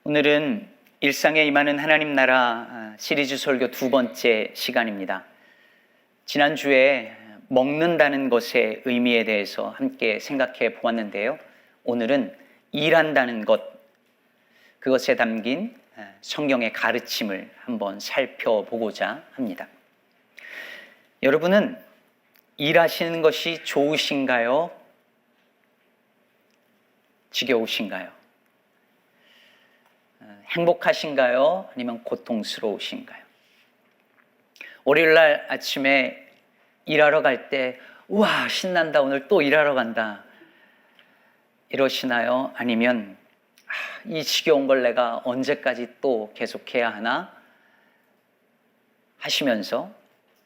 오늘은 일상에 임하는 하나님 나라 시리즈 설교 두 번째 시간입니다. 지난주에 먹는다는 것의 의미에 대해서 함께 생각해 보았는데요. 오늘은 일한다는 것, 그것에 담긴 성경의 가르침을 한번 살펴보고자 합니다. 여러분은 일하시는 것이 좋으신가요? 지겨우신가요? 행복하신가요? 아니면 고통스러우신가요? 월요일날 아침에 일하러 갈 때 우와 신난다, 오늘 또 일하러 간다 이러시나요? 아니면 이 지겨운 걸 내가 언제까지 또 계속해야 하나 하시면서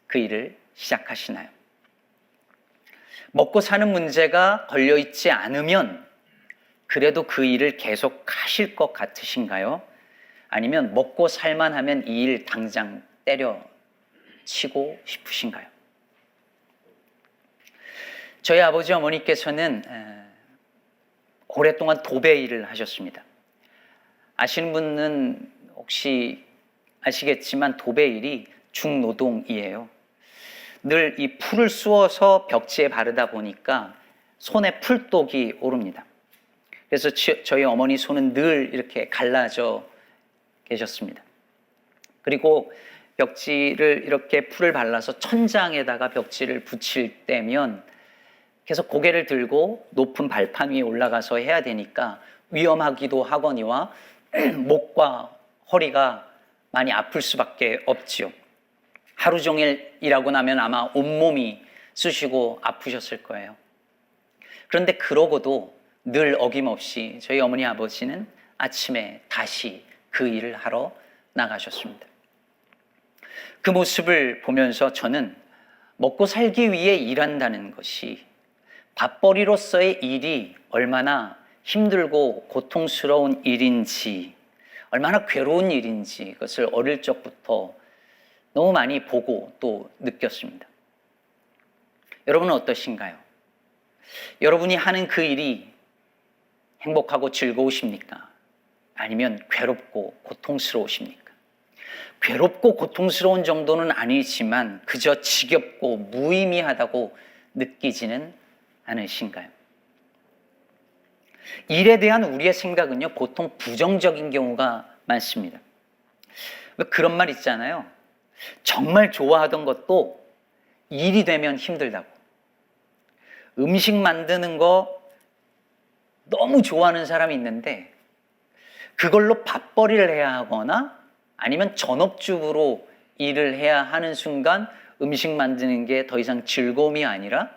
그 일을 시작하시나요? 먹고 사는 문제가 걸려있지 않으면 그래도 그 일을 계속 하실 것 같으신가요? 아니면 먹고 살만 하면 이 일 당장 때려치고 싶으신가요? 저희 아버지 어머니께서는 오랫동안 도배 일을 하셨습니다. 아시는 분은 혹시 아시겠지만 도배 일이 중노동이에요. 늘 이 풀을 쑤어서 벽지에 바르다 보니까 손에 풀독이 오릅니다. 그래서 저희 어머니 손은 늘 이렇게 갈라져 계셨습니다. 그리고 벽지를 이렇게 풀을 발라서 천장에다가 벽지를 붙일 때면 계속 고개를 들고 높은 발판 위에 올라가서 해야 되니까 위험하기도 하거니와 목과 허리가 많이 아플 수밖에 없지요. 하루 종일 일하고 나면 아마 온몸이 쑤시고 아프셨을 거예요. 그런데 그러고도 늘 어김없이 저희 어머니 아버지는 아침에 다시 그 일을 하러 나가셨습니다. 그 모습을 보면서 저는 먹고 살기 위해 일한다는 것이 밥벌이로서의 일이 얼마나 힘들고 고통스러운 일인지, 얼마나 괴로운 일인지 그것을 어릴 적부터 너무 많이 보고 또 느꼈습니다. 여러분은 어떠신가요? 여러분이 하는 그 일이 행복하고 즐거우십니까? 아니면 괴롭고 고통스러우십니까? 괴롭고 고통스러운 정도는 아니지만 그저 지겹고 무의미하다고 느끼지는 않으신가요? 일에 대한 우리의 생각은요, 보통 부정적인 경우가 많습니다. 그런 말 있잖아요. 정말 좋아하던 것도 일이 되면 힘들다고. 음식 만드는 거 너무 좋아하는 사람이 있는데 그걸로 밥벌이를 해야 하거나 아니면 전업주부로 일을 해야 하는 순간 음식 만드는 게 더 이상 즐거움이 아니라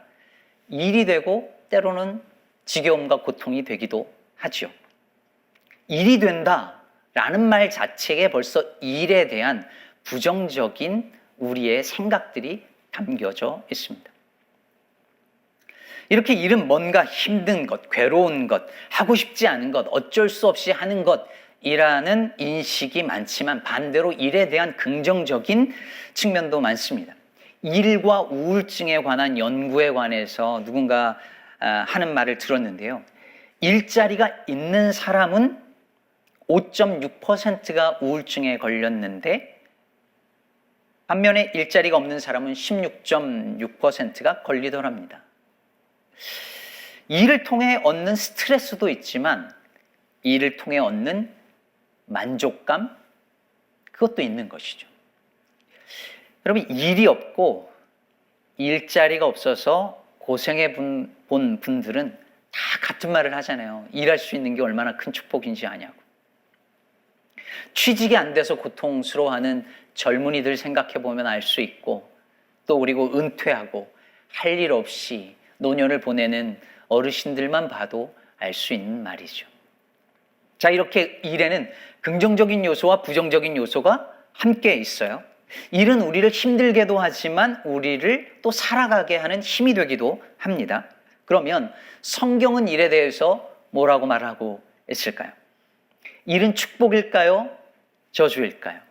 일이 되고 때로는 지겨움과 고통이 되기도 하죠. 일이 된다라는 말 자체에 벌써 일에 대한 부정적인 우리의 생각들이 담겨져 있습니다. 이렇게 일은 뭔가 힘든 것, 괴로운 것, 하고 싶지 않은 것, 어쩔 수 없이 하는 것이라는 인식이 많지만 반대로 일에 대한 긍정적인 측면도 많습니다. 일과 우울증에 관한 연구에 관해서 누군가 하는 말을 들었는데요. 일자리가 있는 사람은 5.6%가 우울증에 걸렸는데 반면에 일자리가 없는 사람은 16.6%가 걸리더랍니다. 일을 통해 얻는 스트레스도 있지만 일을 통해 얻는 만족감, 그것도 있는 것이죠. 여러분, 일이 없고 일자리가 없어서 고생해 본 분들은 다 같은 말을 하잖아요. 일할 수 있는 게 얼마나 큰 축복인지 아냐고. 취직이 안 돼서 고통스러워하는 젊은이들 생각해 보면 알 수 있고, 또 그리고 은퇴하고 할 일 없이 노년을 보내는 어르신들만 봐도 알 수 있는 말이죠. 자, 이렇게 일에는 긍정적인 요소와 부정적인 요소가 함께 있어요. 일은 우리를 힘들게도 하지만 우리를 또 살아가게 하는 힘이 되기도 합니다. 그러면 성경은 일에 대해서 뭐라고 말하고 있을까요? 일은 축복일까요? 저주일까요?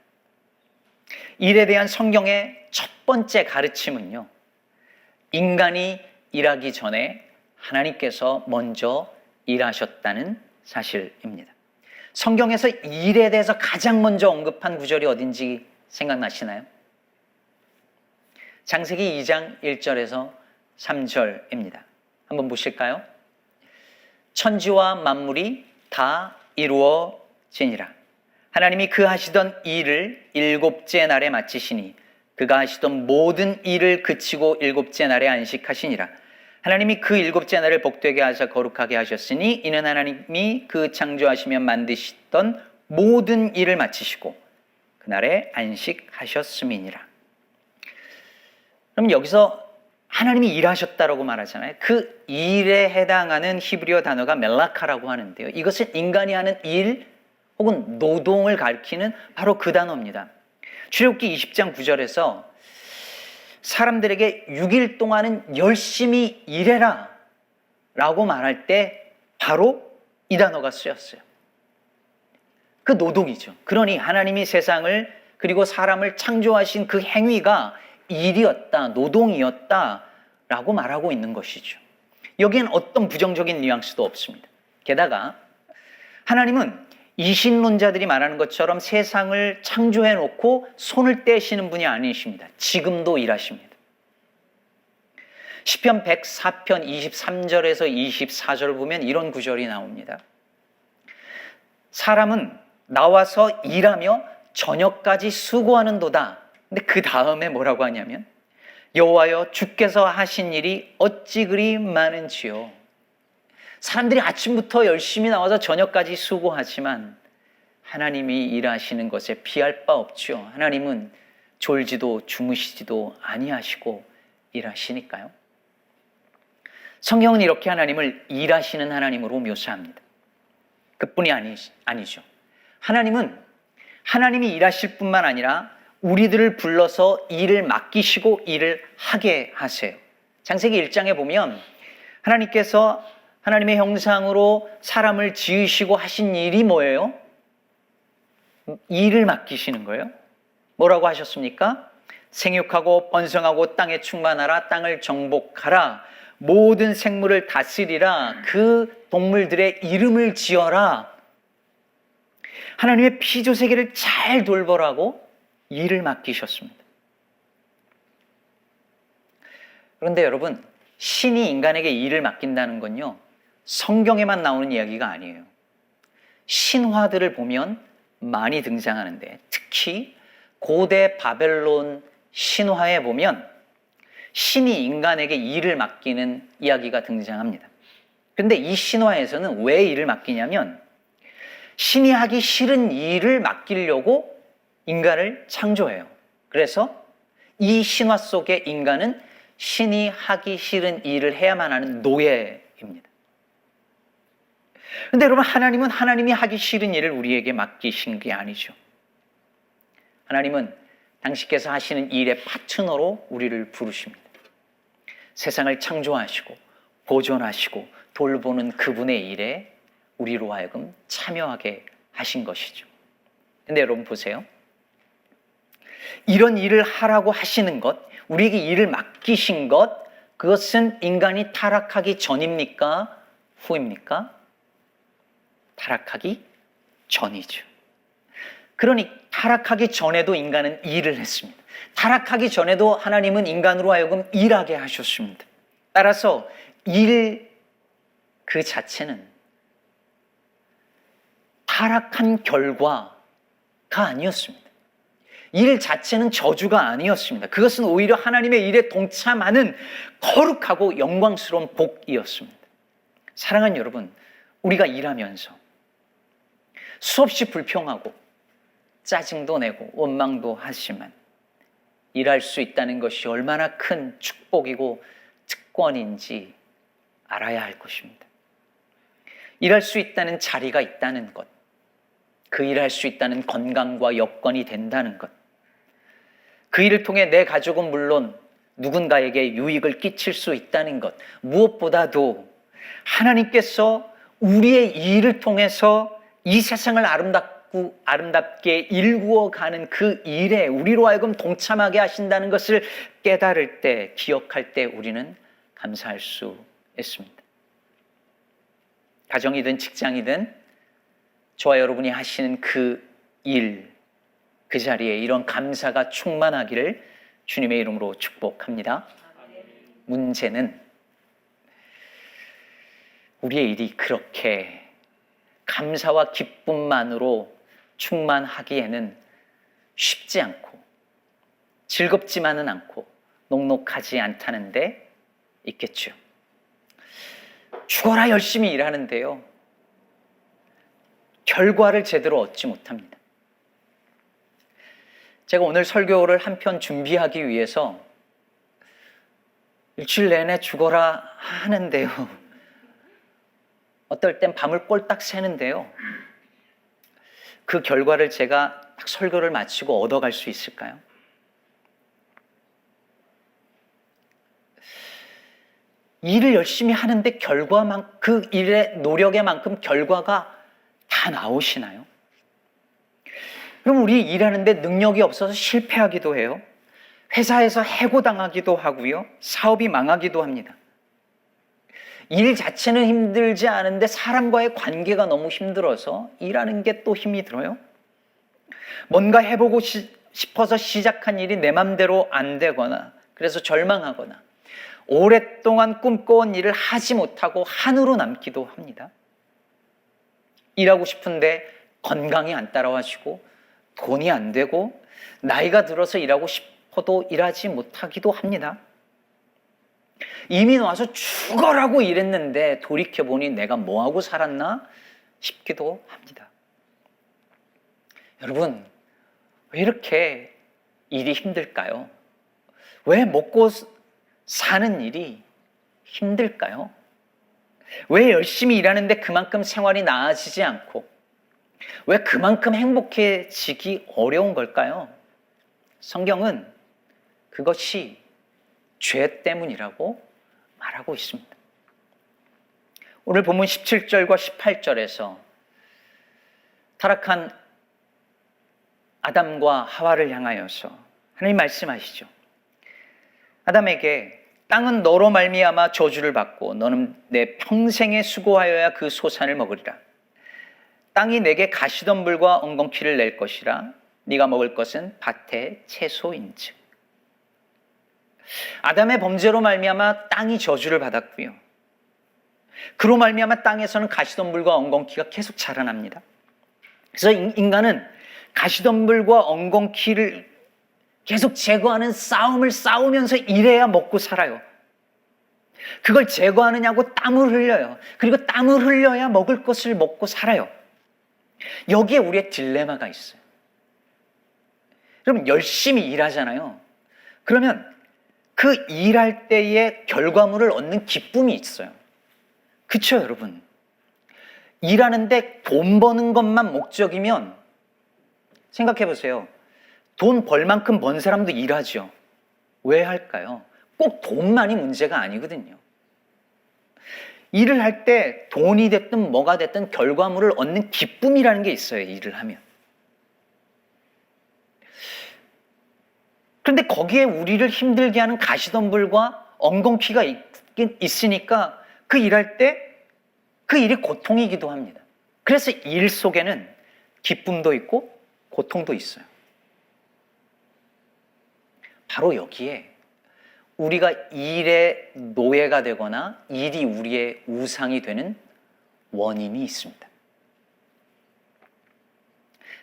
일에 대한 성경의 첫 번째 가르침은요, 인간이 일하기 전에 하나님께서 먼저 일하셨다는 사실입니다. 성경에서 일에 대해서 가장 먼저 언급한 구절이 어딘지 생각나시나요? 창세기 2장 1절에서 3절입니다. 한번 보실까요? 천지와 만물이 다 이루어지니라. 하나님이 그 하시던 일을 일곱째 날에 마치시니 그가 하시던 모든 일을 그치고 일곱째 날에 안식하시니라. 하나님이 그 일곱째 날을 복되게 하사 거룩하게 하셨으니 이는 하나님이 그 창조하시며 만드시던 모든 일을 마치시고 그날에 안식하셨음이니라. 그럼 여기서 하나님이 일하셨다라고 말하잖아요. 그 일에 해당하는 히브리어 단어가 멜라카라고 하는데요. 이것은 인간이 하는 일 혹은 노동을 가리키는 바로 그 단어입니다. 출애굽기 20장 9절에서 사람들에게 6일 동안은 열심히 일해라 라고 말할 때 바로 이 단어가 쓰였어요. 그 노동이죠. 그러니 하나님이 세상을 그리고 사람을 창조하신 그 행위가 일이었다, 노동이었다 라고 말하고 있는 것이죠. 여기엔 어떤 부정적인 뉘앙스도 없습니다. 게다가 하나님은 이신론자들이 말하는 것처럼 세상을 창조해 놓고 손을 떼시는 분이 아니십니다. 지금도 일하십니다. 시편 104편 23절에서 24절을 보면 이런 구절이 나옵니다. 사람은 나와서 일하며 저녁까지 수고하는도다. 근데 그 다음에 뭐라고 하냐면 여호와여 주께서 하신 일이 어찌 그리 많은지요. 사람들이 아침부터 열심히 나와서 저녁까지 수고하지만 하나님이 일하시는 것에 비할 바 없죠. 하나님은 졸지도 주무시지도 아니하시고 일하시니까요. 성경은 이렇게 하나님을 일하시는 하나님으로 묘사합니다. 그뿐이 아니죠. 하나님은 하나님이 일하실 뿐만 아니라 우리들을 불러서 일을 맡기시고 일을 하게 하세요. 창세기 1장에 보면 하나님께서 하나님의 형상으로 사람을 지으시고 하신 일이 뭐예요? 일을 맡기시는 거예요. 뭐라고 하셨습니까? 생육하고 번성하고 땅에 충만하라, 땅을 정복하라, 모든 생물을 다스리라, 그 동물들의 이름을 지어라. 하나님의 피조세계를 잘 돌보라고 일을 맡기셨습니다. 그런데 여러분, 신이 인간에게 일을 맡긴다는 건요, 성경에만 나오는 이야기가 아니에요. 신화들을 보면 많이 등장하는데, 특히 고대 바벨론 신화에 보면 신이 인간에게 일을 맡기는 이야기가 등장합니다. 그런데 이 신화에서는 왜 일을 맡기냐면 신이 하기 싫은 일을 맡기려고 인간을 창조해요. 그래서 이 신화 속의 인간은 신이 하기 싫은 일을 해야만 하는 노예입니다. 그런데 여러분, 하나님은 하나님이 하기 싫은 일을 우리에게 맡기신 게 아니죠. 하나님은 당신께서 하시는 일의 파트너로 우리를 부르십니다. 세상을 창조하시고 보존하시고 돌보는 그분의 일에 우리로 하여금 참여하게 하신 것이죠. 근데 여러분 보세요. 이런 일을 하라고 하시는 것, 우리에게 일을 맡기신 것, 그것은 인간이 타락하기 전입니까? 후입니까? 타락하기 전이죠. 그러니 타락하기 전에도 인간은 일을 했습니다. 타락하기 전에도 하나님은 인간으로 하여금 일하게 하셨습니다. 따라서 일 그 자체는 타락한 결과가 아니었습니다. 일 자체는 저주가 아니었습니다. 그것은 오히려 하나님의 일에 동참하는 거룩하고 영광스러운 복이었습니다. 사랑하는 여러분, 우리가 일하면서 수없이 불평하고 짜증도 내고 원망도 하지만 일할 수 있다는 것이 얼마나 큰 축복이고 특권인지 알아야 할 것입니다. 일할 수 있다는 자리가 있다는 것, 그 일할 수 있다는 건강과 여건이 된다는 것, 그 일을 통해 내 가족은 물론 누군가에게 유익을 끼칠 수 있다는 것, 무엇보다도 하나님께서 우리의 일을 통해서 이 세상을 아름답게 일구어가는 그 일에 우리로 하여금 동참하게 하신다는 것을 깨달을 때, 기억할 때 우리는 감사할 수 있습니다. 가정이든 직장이든 저와 여러분이 하시는 그 일, 그 자리에 이런 감사가 충만하기를 주님의 이름으로 축복합니다. 문제는 우리의 일이 그렇게 감사와 기쁨만으로 충만하기에는 쉽지 않고 즐겁지만은 않고 녹록하지 않다는 데 있겠죠. 죽어라 열심히 일하는데요, 결과를 제대로 얻지 못합니다. 제가 오늘 설교를 한 편 준비하기 위해서 일주일 내내 죽어라 하는데요, 어떨 땐 밤을 꼴딱 새는데요, 그 결과를 제가 딱 설교를 마치고 얻어갈 수 있을까요? 일을 열심히 하는데 그 일의 노력의 만큼 결과가 다 나오시나요? 그럼 우리 일하는데 능력이 없어서 실패하기도 해요. 회사에서 해고당하기도 하고요. 사업이 망하기도 합니다. 일 자체는 힘들지 않은데 사람과의 관계가 너무 힘들어서 일하는 게 또 힘이 들어요. 뭔가 해보고 싶어서 시작한 일이 내 맘대로 안 되거나 그래서 절망하거나 오랫동안 꿈꿔온 일을 하지 못하고 한으로 남기도 합니다. 일하고 싶은데 건강이 안 따라와주고 돈이 안 되고 나이가 들어서 일하고 싶어도 일하지 못하기도 합니다. 이미 와서 죽어라고 일했는데 돌이켜보니 내가 뭐하고 살았나 싶기도 합니다. 여러분, 왜 이렇게 일이 힘들까요? 왜 먹고 사는 일이 힘들까요? 왜 열심히 일하는데 그만큼 생활이 나아지지 않고 왜 그만큼 행복해지기 어려운 걸까요? 성경은 그것이 죄 때문이라고 말하고 있습니다. 오늘 본문 17절과 18절에서 타락한 아담과 하와를 향하여서 하나님 말씀하시죠. 아담에게 땅은 너로 말미암아 저주를 받고 너는 내 평생에 수고하여야 그 소산을 먹으리라. 땅이 내게 가시덤불과 엉겅퀴를 낼 것이라. 네가 먹을 것은 밭의 채소인즉. 아담의 범죄로 말미암아 땅이 저주를 받았고요. 그로 말미암아 땅에서는 가시덤불과 엉겅퀴가 계속 자라납니다. 그래서 인간은 가시덤불과 엉겅퀴를 계속 제거하는 싸움을 싸우면서 일해야 먹고 살아요. 그걸 제거하느냐고 땀을 흘려요. 그리고 땀을 흘려야 먹을 것을 먹고 살아요. 여기에 우리의 딜레마가 있어요. 여러분, 열심히 일하잖아요. 그러면 그 일할 때의 결과물을 얻는 기쁨이 있어요. 그렇죠, 여러분? 일하는데 돈 버는 것만 목적이면 생각해 보세요. 돈 벌 만큼 번 사람도 일하죠. 왜 할까요? 꼭 돈만이 문제가 아니거든요. 일을 할 때 돈이 됐든 뭐가 됐든 결과물을 얻는 기쁨이라는 게 있어요, 일을 하면. 그런데 거기에 우리를 힘들게 하는 가시덤불과 엉겅퀴가 있으니까 그 일할 때 그 일이 고통이기도 합니다. 그래서 일 속에는 기쁨도 있고 고통도 있어요. 바로 여기에 우리가 일의 노예가 되거나 일이 우리의 우상이 되는 원인이 있습니다.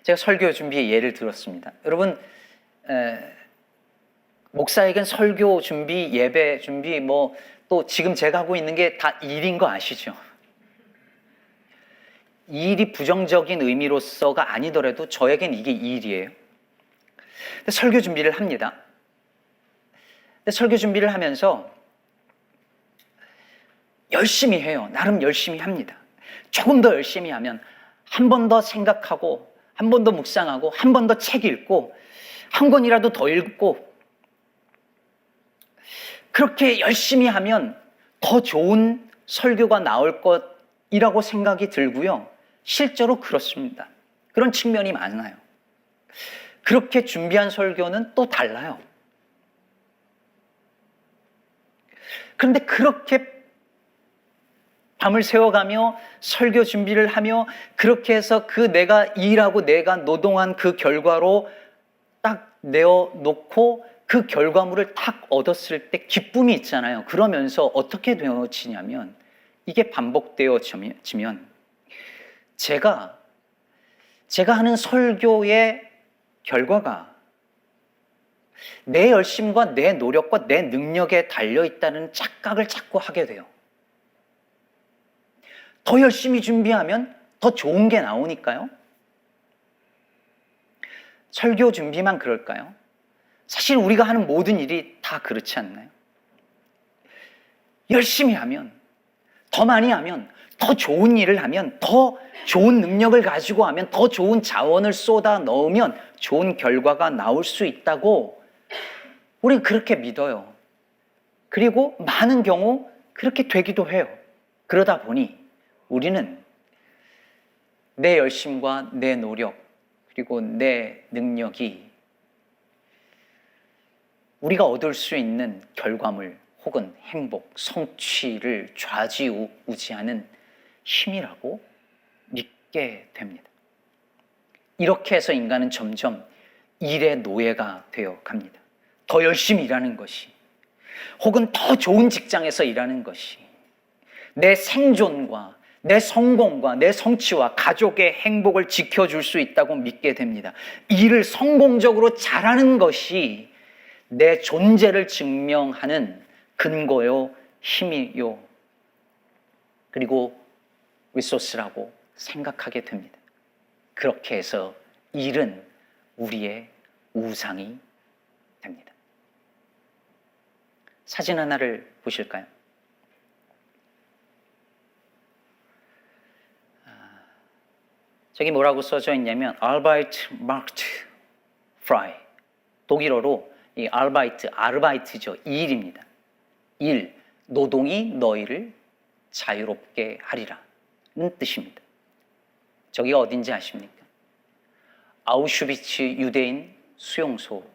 제가 설교 준비에 예를 들었습니다. 여러분, 목사에겐 설교 준비, 예배 준비, 또 지금 제가 하고 있는 게 다 일인 거 아시죠? 일이 부정적인 의미로서가 아니더라도 저에겐 이게 일이에요. 근데 설교 준비를 합니다. 근데 설교 준비를 하면서 열심히 해요. 나름 열심히 합니다. 조금 더 열심히 하면 한 번 더 생각하고 한 번 더 묵상하고 한 번 더 책 읽고 한 권이라도 더 읽고 그렇게 열심히 하면 더 좋은 설교가 나올 것이라고 생각이 들고요. 실제로 그렇습니다. 그런 측면이 많아요. 그렇게 준비한 설교는 또 달라요. 그런데 그렇게 밤을 새워가며 설교 준비를 하며 그렇게 해서 그 내가 일하고 내가 노동한 그 결과로 딱 내어놓고 그 결과물을 딱 얻었을 때 기쁨이 있잖아요. 그러면서 어떻게 되어지냐면 이게 반복되어지면 제가 하는 설교의 결과가 내 열심과 내 노력과 내 능력에 달려있다는 착각을 자꾸 하게 돼요. 더 열심히 준비하면 더 좋은 게 나오니까요. 설교 준비만 그럴까요? 사실 우리가 하는 모든 일이 다 그렇지 않나요? 열심히 하면, 더 많이 하면, 더 좋은 일을 하면, 더 좋은 능력을 가지고 하면, 더 좋은 자원을 쏟아 넣으면 좋은 결과가 나올 수 있다고 우리는 그렇게 믿어요. 그리고 많은 경우 그렇게 되기도 해요. 그러다 보니 우리는 내 열심과 내 노력 그리고 내 능력이 우리가 얻을 수 있는 결과물 혹은 행복, 성취를 좌지우지하는 힘이라고 믿게 됩니다. 이렇게 해서 인간은 점점 일의 노예가 되어 갑니다. 더 열심히 일하는 것이 혹은 더 좋은 직장에서 일하는 것이 내 생존과 내 성공과 내 성취와 가족의 행복을 지켜줄 수 있다고 믿게 됩니다. 일을 성공적으로 잘하는 것이 내 존재를 증명하는 근거요, 힘이요, 그리고 리소스라고 생각하게 됩니다. 그렇게 해서 일은 우리의 우상이 됩니다. 사진 하나를 보실까요? 저기 뭐라고 써져 있냐면 Arbeit macht frei. 독일어로 이 아르바이트죠. 일입니다. 일, 노동이 너희를 자유롭게 하리라는 뜻입니다. 저기가 어딘지 아십니까? 아우슈비츠 유대인 수용소입니다.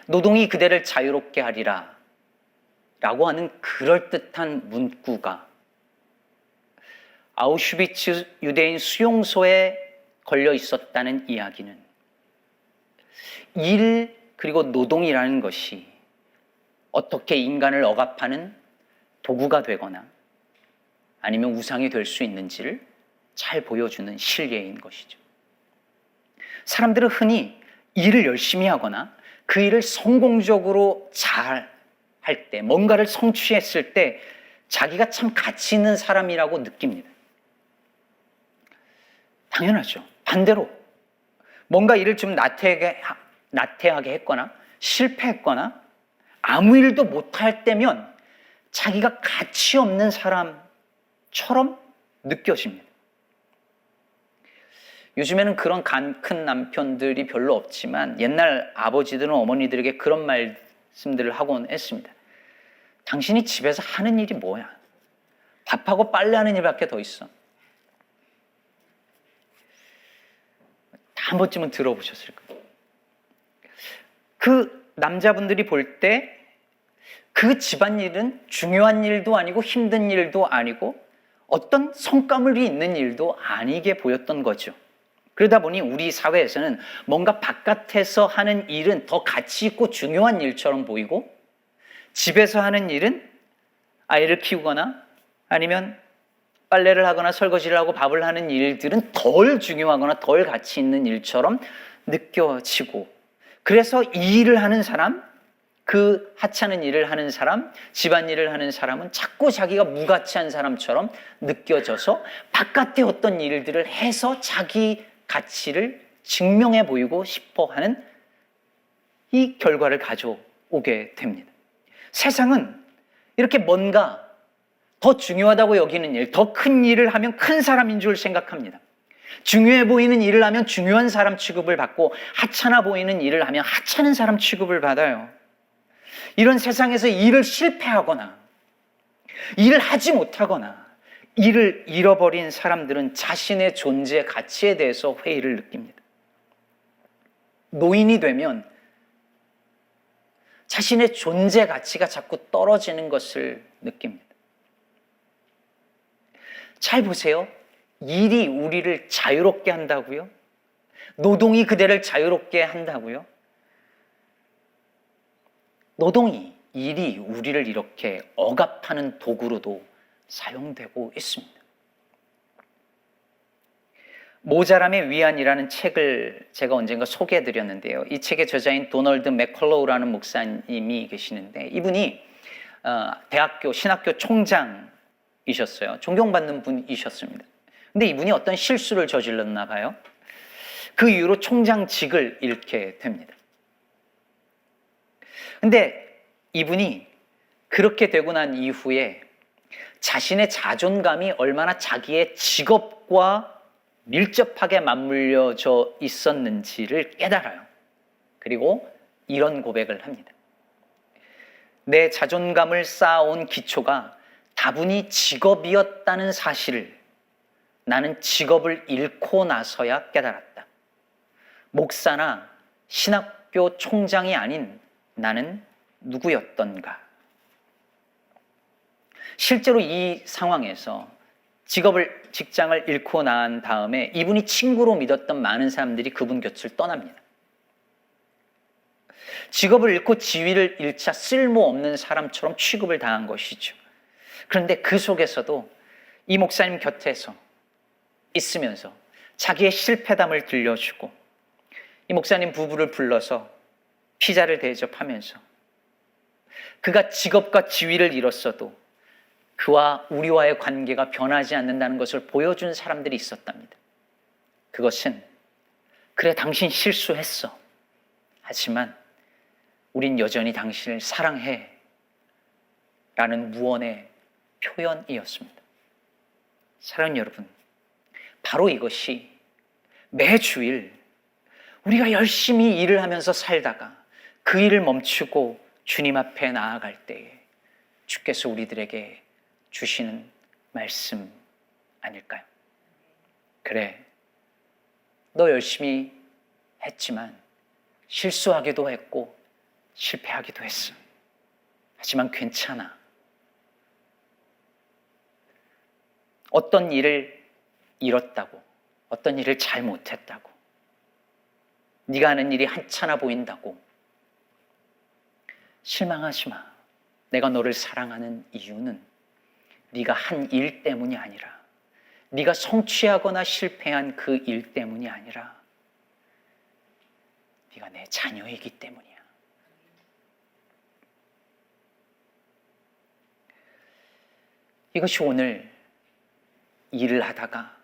노동이 그대를 자유롭게 하리라 라고 하는 그럴듯한 문구가 아우슈비츠 유대인 수용소에 걸려 있었다는 이야기는 일 그리고 노동이라는 것이 어떻게 인간을 억압하는 도구가 되거나 아니면 우상이 될 수 있는지를 잘 보여주는 실례인 것이죠. 사람들은 흔히 일을 열심히 하거나 그 일을 성공적으로 잘 할 때, 뭔가를 성취했을 때 자기가 참 가치 있는 사람이라고 느낍니다. 당연하죠. 반대로 뭔가 일을 좀 나태하게 했거나 실패했거나 아무 일도 못할 때면 자기가 가치 없는 사람처럼 느껴집니다. 요즘에는 그런 간 큰 남편들이 별로 없지만 옛날 아버지들은 어머니들에게 그런 말씀들을 하곤 했습니다. 당신이 집에서 하는 일이 뭐야? 밥하고 빨래하는 일밖에 더 있어. 한 번쯤은 들어보셨을 거예요. 그 남자분들이 볼 때 그 집안일은 중요한 일도 아니고 힘든 일도 아니고 어떤 성과물이 있는 일도 아니게 보였던 거죠. 그러다 보니 우리 사회에서는 뭔가 바깥에서 하는 일은 더 가치 있고 중요한 일처럼 보이고 집에서 하는 일은 아이를 키우거나 아니면 빨래를 하거나 설거지를 하고 밥을 하는 일들은 덜 중요하거나 덜 가치 있는 일처럼 느껴지고 그래서 이 일을 하는 사람, 그 하찮은 일을 하는 사람, 집안일을 하는 사람은 자꾸 자기가 무가치한 사람처럼 느껴져서 바깥의 어떤 일들을 해서 자기 가치를 증명해 보이고 싶어 하는 이 결과를 가져오게 됩니다. 세상은 이렇게 뭔가 더 중요하다고 여기는 일, 더 큰 일을 하면 큰 사람인 줄 생각합니다. 중요해 보이는 일을 하면 중요한 사람 취급을 받고 하찮아 보이는 일을 하면 하찮은 사람 취급을 받아요. 이런 세상에서 일을 실패하거나 일을 하지 못하거나 일을 잃어버린 사람들은 자신의 존재 가치에 대해서 회의를 느낍니다. 노인이 되면 자신의 존재 가치가 자꾸 떨어지는 것을 느낍니다. 잘 보세요. 일이 우리를 자유롭게 한다고요? 노동이 그대를 자유롭게 한다고요? 노동이, 일이 우리를 이렇게 억압하는 도구로도 사용되고 있습니다. 모자람의 위안이라는 책을 제가 언젠가 소개해드렸는데요. 이 책의 저자인 도널드 맥컬로우라는 목사님이 계시는데, 이분이 대학교, 신학교 총장이셨어요. 존경받는 분이셨습니다. 근데 이분이 어떤 실수를 저질렀나 봐요. 그 이후로 총장직을 잃게 됩니다. 근데 이분이 그렇게 되고 난 이후에 자신의 자존감이 얼마나 자기의 직업과 밀접하게 맞물려져 있었는지를 깨달아요. 그리고 이런 고백을 합니다. 내 자존감을 쌓아온 기초가 다분히 직업이었다는 사실을 나는 직업을 잃고 나서야 깨달았다. 목사나 신학교 총장이 아닌 나는 누구였던가. 실제로 이 상황에서 직장을 잃고 난 다음에 이분이 친구로 믿었던 많은 사람들이 그분 곁을 떠납니다. 직업을 잃고 지위를 잃자 쓸모없는 사람처럼 취급을 당한 것이죠. 그런데 그 속에서도 이 목사님 곁에서 있으면서 자기의 실패담을 들려주고 이 목사님 부부를 불러서 피자를 대접하면서 그가 직업과 지위를 잃었어도 그와 우리와의 관계가 변하지 않는다는 것을 보여준 사람들이 있었답니다. 그것은 그래, 당신 실수했어. 하지만 우린 여전히 당신을 사랑해 라는 무언의 표현이었습니다. 사랑하는 여러분, 바로 이것이 매주일 우리가 열심히 일을 하면서 살다가 그 일을 멈추고 주님 앞에 나아갈 때에 주께서 우리들에게 주시는 말씀 아닐까요? 그래, 너 열심히 했지만 실수하기도 했고 실패하기도 했어. 하지만 괜찮아. 어떤 일을 잃었다고, 어떤 일을 잘못했다고, 네가 하는 일이 한찮아 보인다고 실망하지 마. 내가 너를 사랑하는 이유는 네가 한 일 때문이 아니라, 네가 성취하거나 실패한 그 일 때문이 아니라 네가 내 자녀이기 때문이야. 이것이 오늘 일을 하다가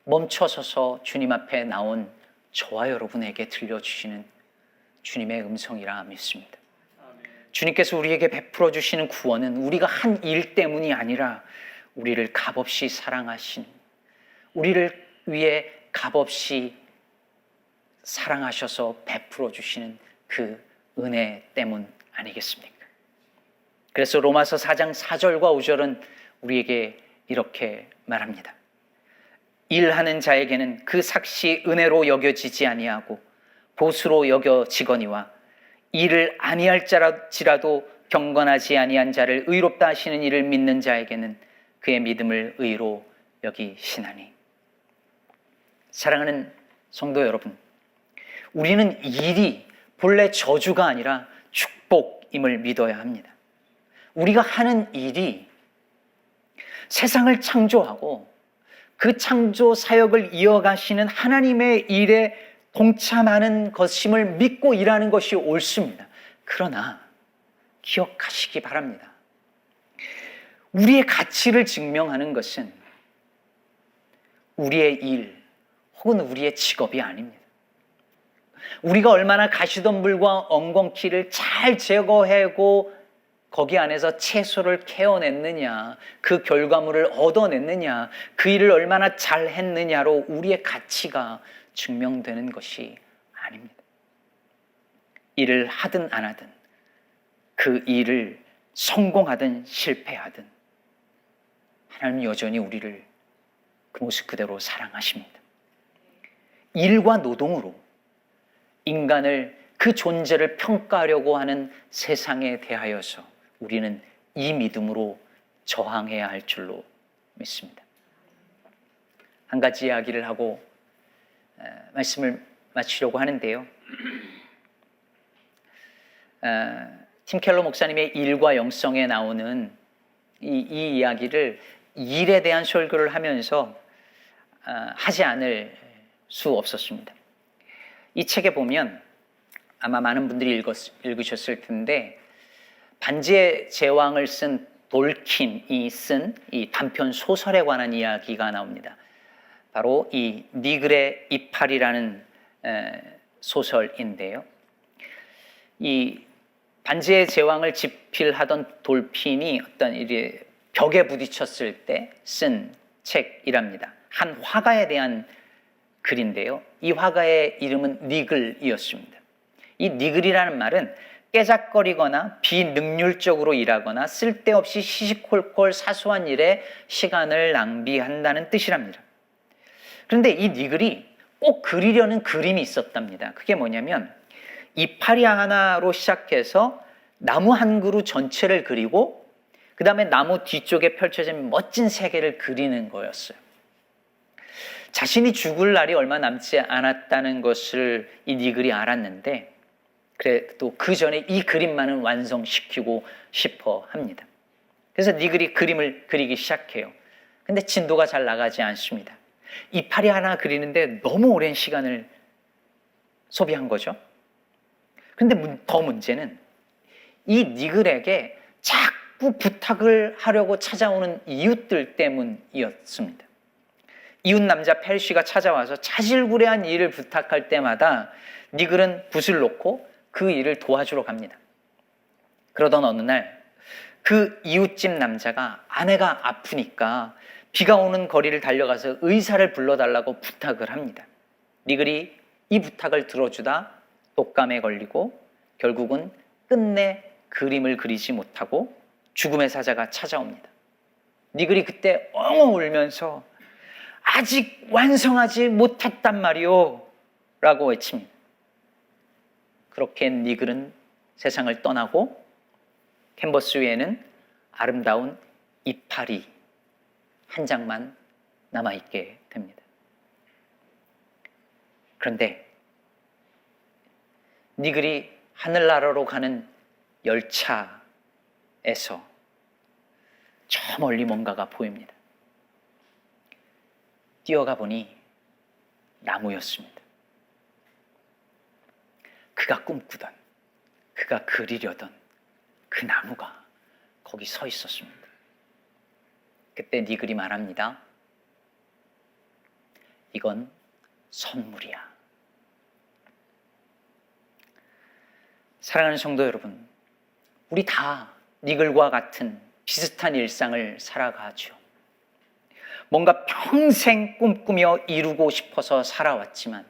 멈춰서서 주님 앞에 나온 저와 여러분에게 들려주시는 주님의 음성이라 믿습니다. 주님께서 우리에게 베풀어 주시는 구원은 우리가 한 일 때문이 아니라 우리를 값없이 사랑하신, 우리를 위해 값없이 사랑하셔서 베풀어 주시는 그 은혜 때문 아니겠습니까? 그래서 로마서 4장 4절과 5절은 우리에게 이렇게 말합니다. 일하는 자에게는 그 삭시 은혜로 여겨지지 아니하고 보수로 여겨지거니와 일을 아니할지라도 경건하지 아니한 자를 의롭다 하시는 이를 믿는 자에게는 그의 믿음을 의로 여기시나니. 사랑하는 성도 여러분, 우리는 일이 본래 저주가 아니라 축복임을 믿어야 합니다. 우리가 하는 일이 세상을 창조하고 그 창조 사역을 이어가시는 하나님의 일에 동참하는 것임을 믿고 일하는 것이 옳습니다. 그러나 기억하시기 바랍니다. 우리의 가치를 증명하는 것은 우리의 일 혹은 우리의 직업이 아닙니다. 우리가 얼마나 가시덤불과 엉겅퀴를 잘 제거하고 거기 안에서 채소를 캐어냈느냐, 그 결과물을 얻어냈느냐, 그 일을 얼마나 잘 했느냐로 우리의 가치가 증명되는 것이 아닙니다. 일을 하든 안 하든, 그 일을 성공하든 실패하든 하나님은 여전히 우리를 그 모습 그대로 사랑하십니다. 일과 노동으로 인간을 그 존재를 평가하려고 하는 세상에 대하여서 우리는 이 믿음으로 저항해야 할 줄로 믿습니다. 한 가지 이야기를 하고 말씀을 마치려고 하는데요. 팀 켈러 목사님의 일과 영성에 나오는 이 이야기를 일에 대한 설교를 하면서 하지 않을 수 없었습니다. 이 책에 보면 아마 많은 분들이 읽으셨을 텐데 반지의 제왕을 쓴 돌킨이 쓴 이 단편 소설에 관한 이야기가 나옵니다. 바로 이 니글의 이파리라는 소설인데요. 이 반지의 제왕을 집필하던 돌핀이 어떤 일이 벽에 부딪혔을 때 쓴 책이랍니다. 한 화가에 대한 글인데요. 이 화가의 이름은 니글이었습니다. 이 니글이라는 말은 깨작거리거나 비능률적으로 일하거나 쓸데없이 시시콜콜 사소한 일에 시간을 낭비한다는 뜻이랍니다. 그런데 이 니글이 꼭 그리려는 그림이 있었답니다. 그게 뭐냐면 이파리 하나로 시작해서 나무 한 그루 전체를 그리고 그 다음에 나무 뒤쪽에 펼쳐진 멋진 세계를 그리는 거였어요. 자신이 죽을 날이 얼마 남지 않았다는 것을 이 니글이 알았는데 그래도 그 전에 이 그림만은 완성시키고 싶어 합니다. 그래서 니글이 그림을 그리기 시작해요. 근데 진도가 잘 나가지 않습니다. 이파리 하나 그리는데 너무 오랜 시간을 소비한 거죠. 근데 더 문제는 이 니글에게 자꾸 부탁을 하려고 찾아오는 이웃들 때문이었습니다. 이웃 남자 펠시가 찾아와서 자질구레한 일을 부탁할 때마다 니글은 붓을 놓고 그 일을 도와주러 갑니다. 그러던 어느 날 그 이웃집 남자가 아내가 아프니까 비가 오는 거리를 달려가서 의사를 불러달라고 부탁을 합니다. 니글이 이 부탁을 들어주다 독감에 걸리고 결국은 끝내 그림을 그리지 못하고 죽음의 사자가 찾아옵니다. 니글이 그때 엉엉 울면서 아직 완성하지 못했단 말이오 라고 외칩니다. 그렇게 니글은 세상을 떠나고 캔버스 위에는 아름다운 이파리 한 장만 남아있게 됩니다. 그런데 니글이 하늘나라로 가는 열차에서 저 멀리 뭔가가 보입니다. 뛰어가 보니 나무였습니다. 그가 꿈꾸던, 그가 그리려던 그 나무가 거기 서 있었습니다. 그때 니글이 말합니다. 이건 선물이야. 사랑하는 성도 여러분, 우리 다 니글과 같은 비슷한 일상을 살아가죠. 뭔가 평생 꿈꾸며 이루고 싶어서 살아왔지만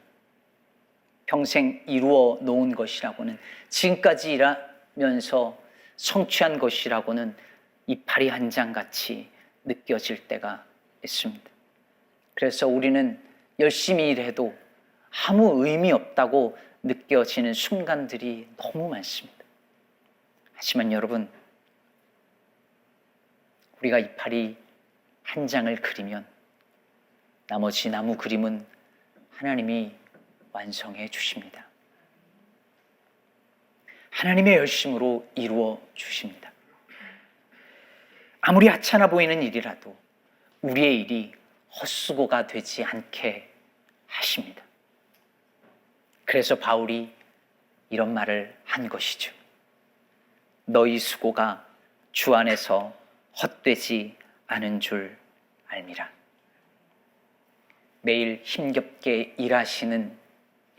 평생 이루어 놓은 것이라고는 지금까지 일하면서 성취한 것이라고는 이파리 한 장같이 느껴질 때가 있습니다. 그래서 우리는 열심히 일해도 아무 의미 없다고 느껴지는 순간들이 너무 많습니다. 하지만 여러분, 우리가 이파리 한 장을 그리면 나머지 나무 그림은 하나님이 완성해 주십니다. 하나님의 열심으로 이루어 주십니다. 아무리 하찮아 보이는 일이라도 우리의 일이 헛수고가 되지 않게 하십니다. 그래서 바울이 이런 말을 한 것이죠. 너희 수고가 주 안에서 헛되지 않은 줄 알미라. 매일 힘겹게 일하시는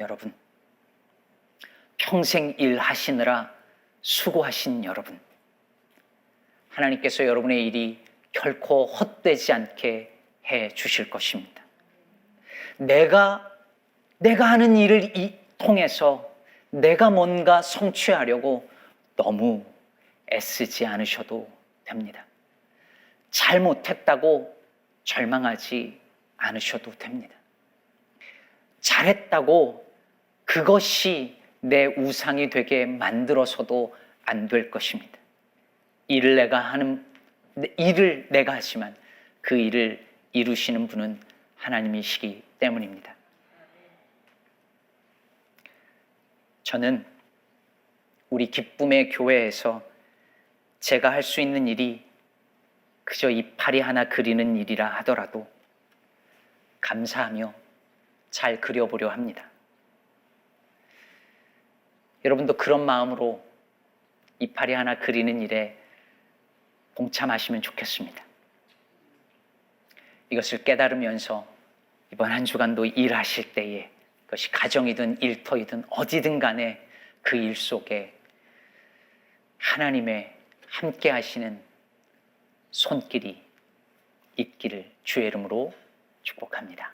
여러분, 평생 일하시느라 수고하신 여러분, 하나님께서 여러분의 일이 결코 헛되지 않게 해 주실 것입니다. 내가 하는 일을 통해서 내가 뭔가 성취하려고 너무 애쓰지 않으셔도 됩니다. 잘못했다고 절망하지 않으셔도 됩니다. 잘했다고 그것이 내 우상이 되게 만들어서도 안 될 것입니다. 일을 내가 하지만 그 일을 이루시는 분은 하나님이시기 때문입니다. 저는 우리 기쁨의 교회에서 제가 할 수 있는 일이 그저 이파리 하나 그리는 일이라 하더라도 감사하며 잘 그려보려 합니다. 여러분도 그런 마음으로 이파리 하나 그리는 일에 동참하시면 좋겠습니다. 이것을 깨달으면서 이번 한 주간도 일하실 때에 그것이 가정이든 일터이든 어디든 간에 그 일 속에 하나님의 함께 하시는 손길이 있기를 주의 이름으로 축복합니다.